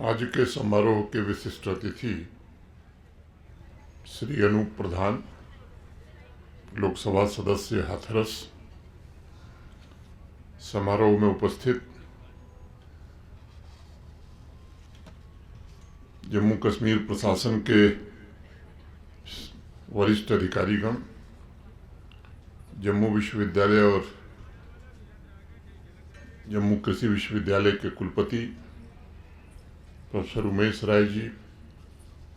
आज के समारोह के विशिष्ट अतिथि श्री अनूप प्रधान, लोकसभा सदस्य हाथरस, समारोह में उपस्थित जम्मू कश्मीर प्रशासन के वरिष्ठ अधिकारीगण, जम्मू विश्वविद्यालय और जम्मू कृषि विश्वविद्यालय के कुलपति professor Umesh Rai ji,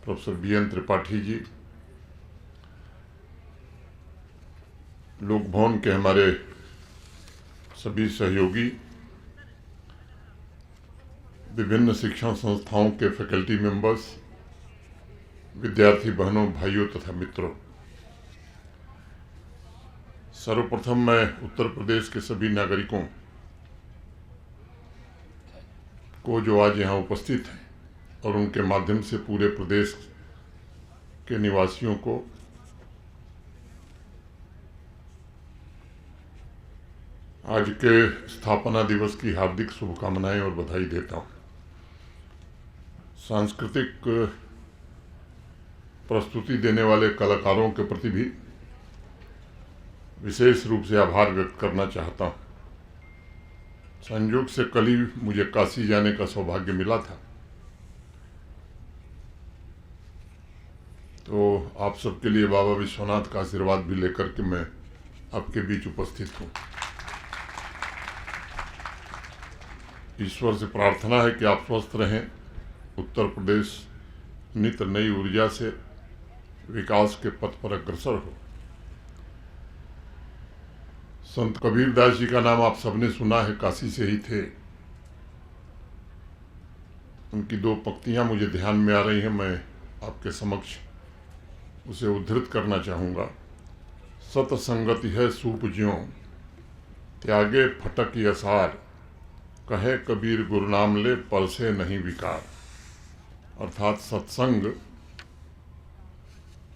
professor BN Tripathi ji, लोक भवन के हमारे सभी सहयोगी, विभिन्न शिक्षण संस्थाओं के फैकल्टी मेंबर्स, विद्यार्थी बहनों, भाइयों तथा मित्रों, सर्वप्रथम मैं उत्तर प्रदेश के सभी नागरिकों को जो आज यहाँ उपस्थित हैं और उनके माध्यम से पूरे प्रदेश के निवासियों को आज के स्थापना दिवस की हार्दिक शुभकामनाएं और बधाई देता हूँ। सांस्कृतिक प्रस्तुति देने वाले कलाकारों के प्रति भी विशेष रूप से आभार व्यक्त करना चाहता हूँ। संयोग से कल ही मुझे काशी जाने का सौभाग्य मिला था, तो आप सबके लिए बाबा विश्वनाथ का आशीर्वाद भी लेकर के मैं आपके बीच उपस्थित हूँ। ईश्वर से प्रार्थना है कि आप स्वस्थ रहें, उत्तर प्रदेश नित नई ऊर्जा से विकास के पथ पर अग्रसर हो। संत कबीरदास जी का नाम आप सबने सुना है, काशी से ही थे। उनकी दो पंक्तियां मुझे ध्यान में आ रही हैं, मैं आपके समक्ष उसे उद्धृत करना चाहूँगा। सतसंगति है सूप ज्यों, त्यागे फटक यसार, कहे कबीर गुरु नाम ले, परसे नहीं विकार। अर्थात सत्संग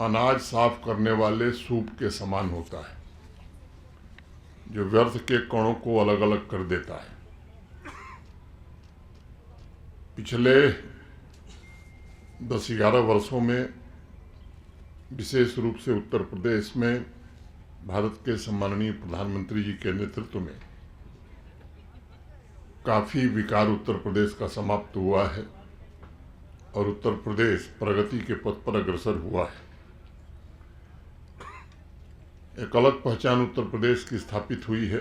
अनाज साफ करने वाले सूप के समान होता है, जो व्यर्थ के कणों को अलग अलग कर देता है। पिछले 10-11 वर्षों में विशेष रूप से उत्तर प्रदेश में भारत के सम्माननीय प्रधानमंत्री जी के नेतृत्व में काफ़ी विकार उत्तर प्रदेश का समाप्त हुआ है और उत्तर प्रदेश प्रगति के पथ पर अग्रसर हुआ है। एक अलग पहचान उत्तर प्रदेश की स्थापित हुई है।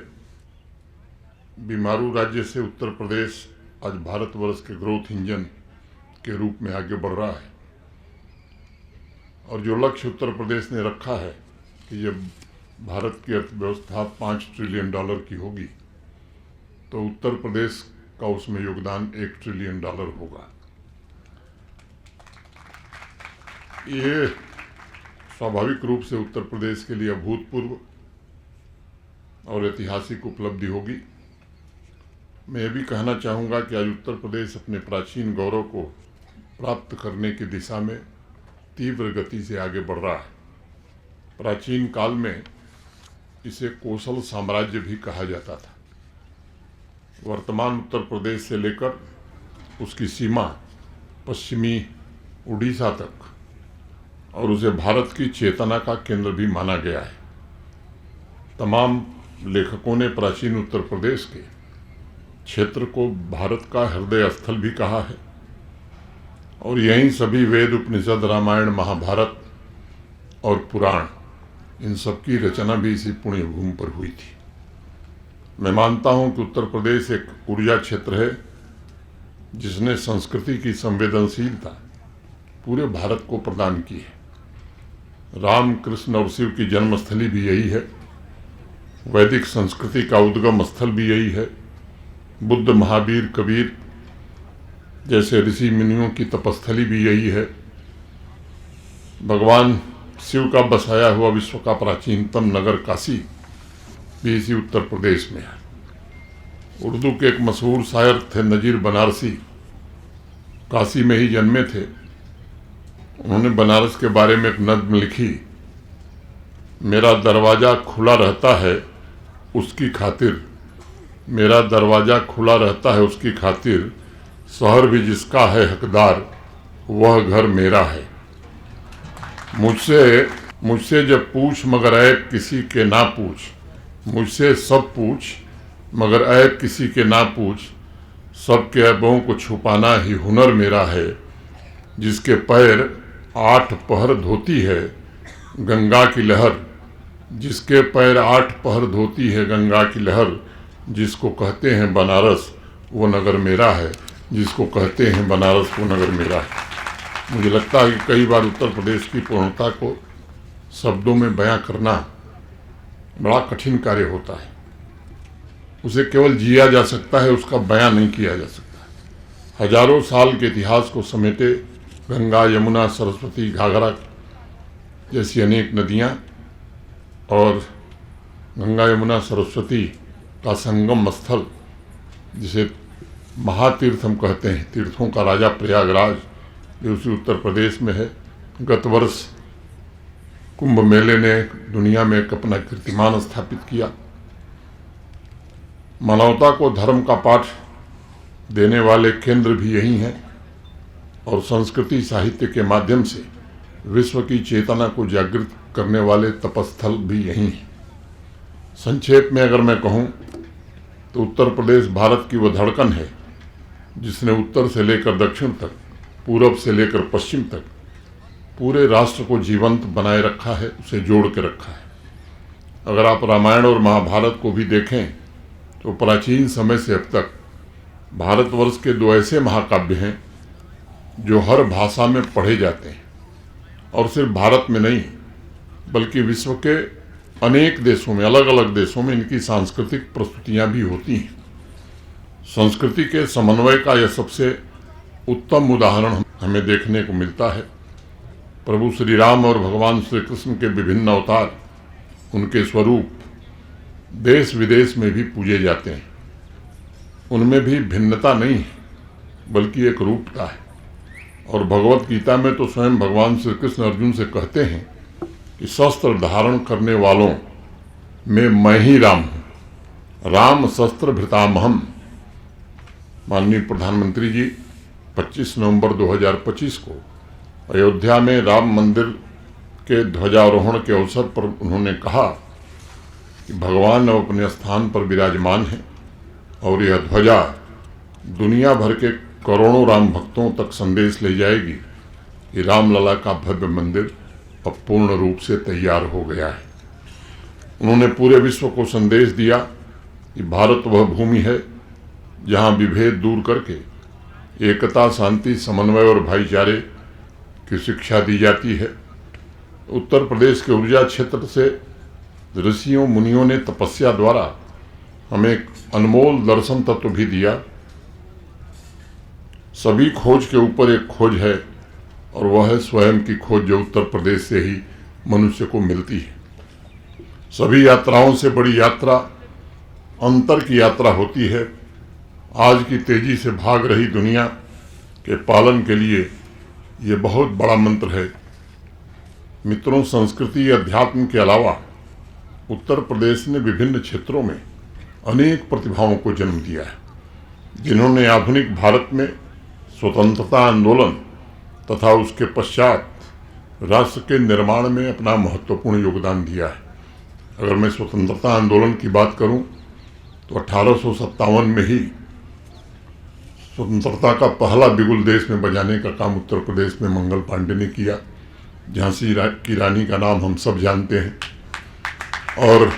बीमारू राज्य से उत्तर प्रदेश आज भारतवर्ष के ग्रोथ इंजन के रूप में आगे बढ़ रहा है और जो लक्ष्य उत्तर प्रदेश ने रखा है कि जब भारत की अर्थव्यवस्था $5 ट्रिलियन की होगी तो उत्तर प्रदेश का उसमें योगदान $1 ट्रिलियन होगा। ये स्वाभाविक रूप से उत्तर प्रदेश के लिए अभूतपूर्व और ऐतिहासिक उपलब्धि होगी। मैं ये भी कहना चाहूँगा कि आज उत्तर प्रदेश अपने प्राचीन गौरव को प्राप्त करने की दिशा में तीव्र गति से आगे बढ़ रहा है। प्राचीन काल में इसे कौशल साम्राज्य भी कहा जाता था। वर्तमान उत्तर प्रदेश से लेकर उसकी सीमा पश्चिमी उड़ीसा तक और उसे भारत की चेतना का केंद्र भी माना गया है। तमाम लेखकों ने प्राचीन उत्तर प्रदेश के क्षेत्र को भारत का हृदय स्थल भी कहा है और यहीं सभी वेद, उपनिषद, रामायण, महाभारत और पुराण, इन सब की रचना भी इसी पुण्य भूमि पर हुई थी। मैं मानता हूं कि उत्तर प्रदेश एक ऊर्जा क्षेत्र है जिसने संस्कृति की संवेदनशीलता पूरे भारत को प्रदान की है। राम, कृष्ण और शिव की जन्मस्थली भी यही है, वैदिक संस्कृति का उद्गम स्थल भी यही है, बुद्ध, महावीर, कबीर जैसे ऋषि मुनियों की तपस्थली भी यही है, भगवान शिव का बसाया हुआ विश्व का प्राचीनतम नगर काशी भी इसी उत्तर प्रदेश में है। उर्दू के एक मशहूर शायर थे नजीर बनारसी, काशी में ही जन्मे थे। उन्होंने बनारस के बारे में एक नज्म लिखी, मेरा दरवाज़ा खुला रहता है उसकी खातिर, मेरा दरवाज़ा खुला रहता है उसकी खातिर, शहर भी जिसका है हकदार, वह घर मेरा है। मुझसे जब पूछ मगर ऐब किसी के ना पूछ, मुझसे सब पूछ मगर ऐब किसी के ना पूछ, सबके ऐबों को छुपाना ही हुनर मेरा है। जिसके पैर 8 पहर धोती है गंगा की लहर, जिसके पैर 8 पहर धोती है गंगा की लहर, जिसको कहते हैं बनारस वो नगर मेरा है, जिसको कहते हैं बनारस वो नगर मेरा है। मुझे लगता है कि कई बार उत्तर प्रदेश की पूर्णता को शब्दों में बयां करना बड़ा कठिन कार्य होता है। उसे केवल जिया जा सकता है, उसका बयां नहीं किया जा सकता। हजारों साल के इतिहास को समेटे गंगा, यमुना, सरस्वती, घाघरा जैसी अनेक नदियां और गंगा, यमुना, सरस्वती का संगम स्थल, जिसे महातीर्थ हम कहते हैं, तीर्थों का राजा प्रयागराज, जो उसी उत्तर प्रदेश में है। गत वर्ष कुंभ मेले ने दुनिया में एक अपना कीर्तिमान स्थापित किया। मानवता को धर्म का पाठ देने वाले केंद्र भी यही हैं और संस्कृति साहित्य के माध्यम से विश्व की चेतना को जागृत करने वाले तपस्थल भी यही हैं। संक्षेप में अगर मैं कहूँ तो उत्तर प्रदेश भारत की वह धड़कन है जिसने उत्तर से लेकर दक्षिण तक, पूरब से लेकर पश्चिम तक पूरे राष्ट्र को जीवंत बनाए रखा है, उसे जोड़ के रखा है। अगर आप रामायण और महाभारत को भी देखें तो प्राचीन समय से अब तक भारतवर्ष के 2 ऐसे महाकाव्य हैं जो हर भाषा में पढ़े जाते हैं, और सिर्फ भारत में नहीं बल्कि विश्व के अनेक देशों में, अलग अलग देशों में इनकी सांस्कृतिक प्रस्तुतियां भी होती हैं। संस्कृति के समन्वय का यह सबसे उत्तम उदाहरण हमें देखने को मिलता है। प्रभु श्री राम और भगवान श्री कृष्ण के विभिन्न अवतार, उनके स्वरूप देश विदेश में भी पूजे जाते हैं। उनमें भी भिन्नता नहीं है बल्कि एक रूपता है। और भगवत गीता में तो स्वयं भगवान श्री कृष्ण अर्जुन से कहते हैं कि शस्त्र धारण करने वालों में मैं ही राम हूँ, राम शस्त्र भृतामहम। माननीय प्रधानमंत्री जी 25 नवंबर 2025 को अयोध्या में राम मंदिर के ध्वजारोहण के अवसर पर उन्होंने कहा कि भगवान अब अपने स्थान पर विराजमान है और यह ध्वजा दुनिया भर के करोड़ों राम भक्तों तक संदेश ले जाएगी कि रामलला का भव्य मंदिर अब पूर्ण रूप से तैयार हो गया है। उन्होंने पूरे विश्व को संदेश दिया कि भारत वह भूमि है जहां विभेद दूर करके एकता, शांति, समन्वय और भाईचारे की शिक्षा दी जाती है। उत्तर प्रदेश के ऊर्जा क्षेत्र से ऋषियों मुनियों ने तपस्या द्वारा हमें एक अनमोल दर्शन तत्व भी दिया। सभी खोज के ऊपर एक खोज है और वह है स्वयं की खोज, जो उत्तर प्रदेश से ही मनुष्य को मिलती है। सभी यात्राओं से बड़ी यात्रा अंतर की यात्रा होती है। आज की तेजी से भाग रही दुनिया के पालन के लिए ये बहुत बड़ा मंत्र है। मित्रों, संस्कृति अध्यात्म के अलावा उत्तर प्रदेश ने विभिन्न क्षेत्रों में अनेक प्रतिभाओं को जन्म दिया है, जिन्होंने आधुनिक भारत में स्वतंत्रता आंदोलन तथा उसके पश्चात राष्ट्र के निर्माण में अपना महत्वपूर्ण योगदान दिया है। अगर मैं स्वतंत्रता आंदोलन की बात करूं तो 1857 में ही स्वतंत्रता का पहला बिगुल देश में बजाने का काम उत्तर प्रदेश में मंगल पांडे ने किया। झांसी की रानी का नाम हम सब जानते हैं। और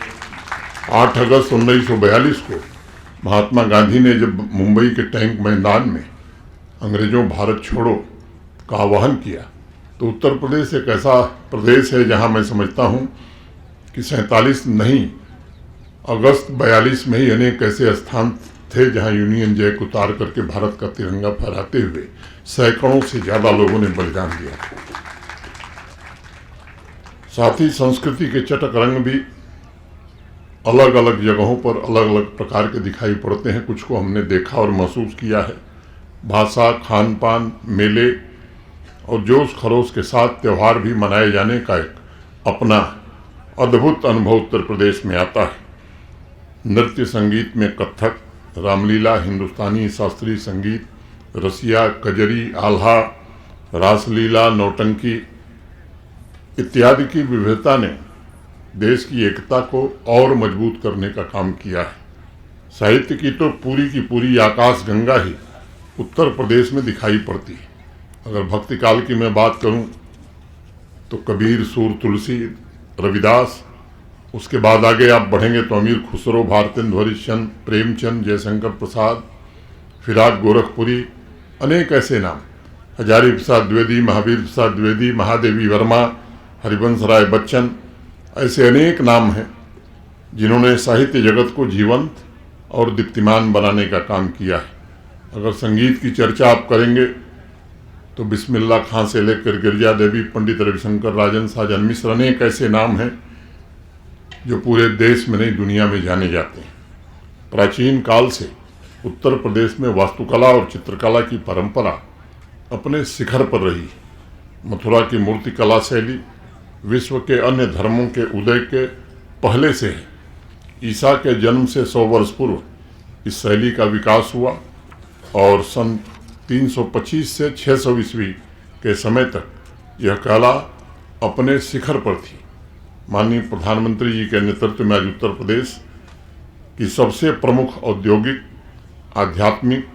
8 अगस्त 1942 को महात्मा गांधी ने जब मुंबई के टैंक मैदान में अंग्रेजों भारत छोड़ो का आह्वान किया, तो उत्तर प्रदेश एक ऐसा प्रदेश है जहां मैं समझता हूं कि 47 नहीं, अगस्त 42 में ही अनेक ऐसे स्थान थे जहां यूनियन जैक उतार करके भारत का तिरंगा फहराते हुए सैकड़ों से ज्यादा लोगों ने बलिदान दिया। साथ ही संस्कृति के चटक रंग भी अलग अलग जगहों पर अलग अलग प्रकार के दिखाई पड़ते हैं। कुछ को हमने देखा और महसूस किया है। भाषा, खान पान, मेले और जोश खरोश के साथ त्यौहार भी मनाए जाने का एक अपना अद्भुत अनुभव उत्तर प्रदेश में आता है। नृत्य संगीत में कथक, रामलीला, हिंदुस्तानी शास्त्रीय संगीत रसिया, कजरी, आल्हा, रासलीला, नौटंकी इत्यादि की विविधता ने देश की एकता को और मजबूत करने का काम किया है। साहित्य की तो पूरी की पूरी आकाश गंगा ही उत्तर प्रदेश में दिखाई पड़ती है। अगर भक्ति काल की मैं बात करूं तो कबीर, सूर, तुलसी, रविदास, उसके बाद आगे आप बढ़ेंगे तो अमीर खुसरो, भारतेंदु हरिश्चंद्र, प्रेमचंद, जयशंकर प्रसाद, फिराक गोरखपुरी, अनेक ऐसे नाम, हजारी प्रसाद द्विवेदी, महावीर प्रसाद द्विवेदी, महादेवी वर्मा, हरिवंश राय बच्चन, ऐसे अनेक नाम हैं जिन्होंने साहित्य जगत को जीवंत और दीप्तिमान बनाने का काम किया है। अगर संगीत की चर्चा आप करेंगे तो बिस्मिल्ला खां से लेकर गिरिजा देवी, पंडित रविशंकर राजन, साजन मिश्र, अनेक ऐसे नाम हैं जो पूरे देश में नहीं दुनिया में जाने जाते हैं। प्राचीन काल से उत्तर प्रदेश में वास्तुकला और चित्रकला की परंपरा अपने शिखर पर रही। मथुरा की मूर्ति कला शैली विश्व के अन्य धर्मों के उदय के पहले से है। ईसा के जन्म से 100 वर्ष पूर्व इस शैली का विकास हुआ और सन 325 से 600 ईस्वी के समय तक यह कला अपने शिखर पर थी। माननीय प्रधानमंत्री जी के नेतृत्व में आज उत्तर प्रदेश की सबसे प्रमुख औद्योगिक, आध्यात्मिक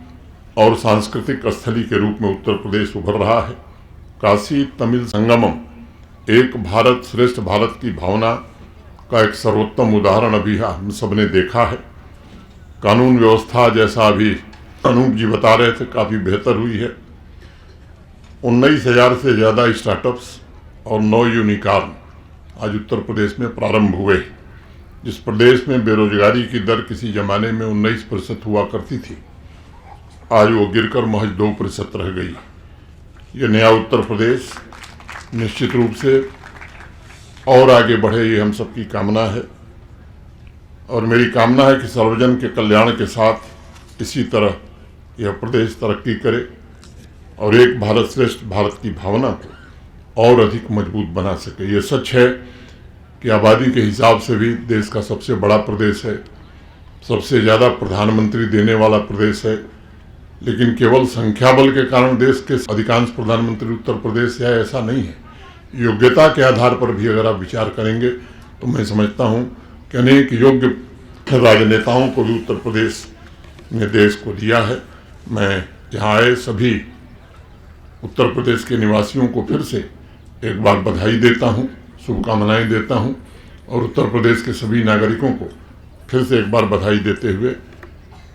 और सांस्कृतिक स्थली के रूप में उत्तर प्रदेश उभर रहा है। काशी तमिल संगमम, एक भारत श्रेष्ठ भारत की भावना का एक सर्वोत्तम उदाहरण अभी हम सबने देखा है। कानून व्यवस्था, जैसा अभी अनूप जी बता रहे थे, काफ़ी बेहतर हुई है। 19,000 से ज़्यादा स्टार्टअप्स और 9 यूनिकॉर्न आज उत्तर प्रदेश में प्रारंभ हुए। जिस प्रदेश में बेरोजगारी की दर किसी ज़माने में 19% हुआ करती थी, आज वो गिरकर महज 2% रह गई। ये नया उत्तर प्रदेश निश्चित रूप से और आगे बढ़े, ये हम सबकी कामना है। और मेरी कामना है कि सर्वजन के कल्याण के साथ इसी तरह यह प्रदेश तरक्की करे और एक भारत श्रेष्ठ भारत की भावना को और अधिक मजबूत बना सके। ये सच है कि आबादी के हिसाब से भी देश का सबसे बड़ा प्रदेश है, सबसे ज़्यादा प्रधानमंत्री देने वाला प्रदेश है, लेकिन केवल संख्या बल के कारण देश के अधिकांश प्रधानमंत्री उत्तर प्रदेश से है, ऐसा नहीं है। योग्यता के आधार पर भी अगर आप विचार करेंगे तो मैं समझता हूँ कि अनेक योग्य राजनेताओं को भी उत्तर प्रदेश ने देश को दिया है। मैं यहाँ आए सभी उत्तर प्रदेश के निवासियों को फिर से एक बार बधाई देता हूँ, शुभकामनाएं देता हूँ और उत्तर प्रदेश के सभी नागरिकों को फिर से एक बार बधाई देते हुए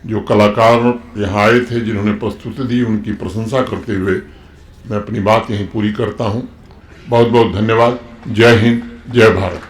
जो कलाकार यहाँ आए थे, जिन्होंने प्रस्तुति दी, उनकी प्रशंसा करते हुए मैं अपनी बात यहीं पूरी करता हूँ। बहुत बहुत धन्यवाद। जय हिंद, जय भारत।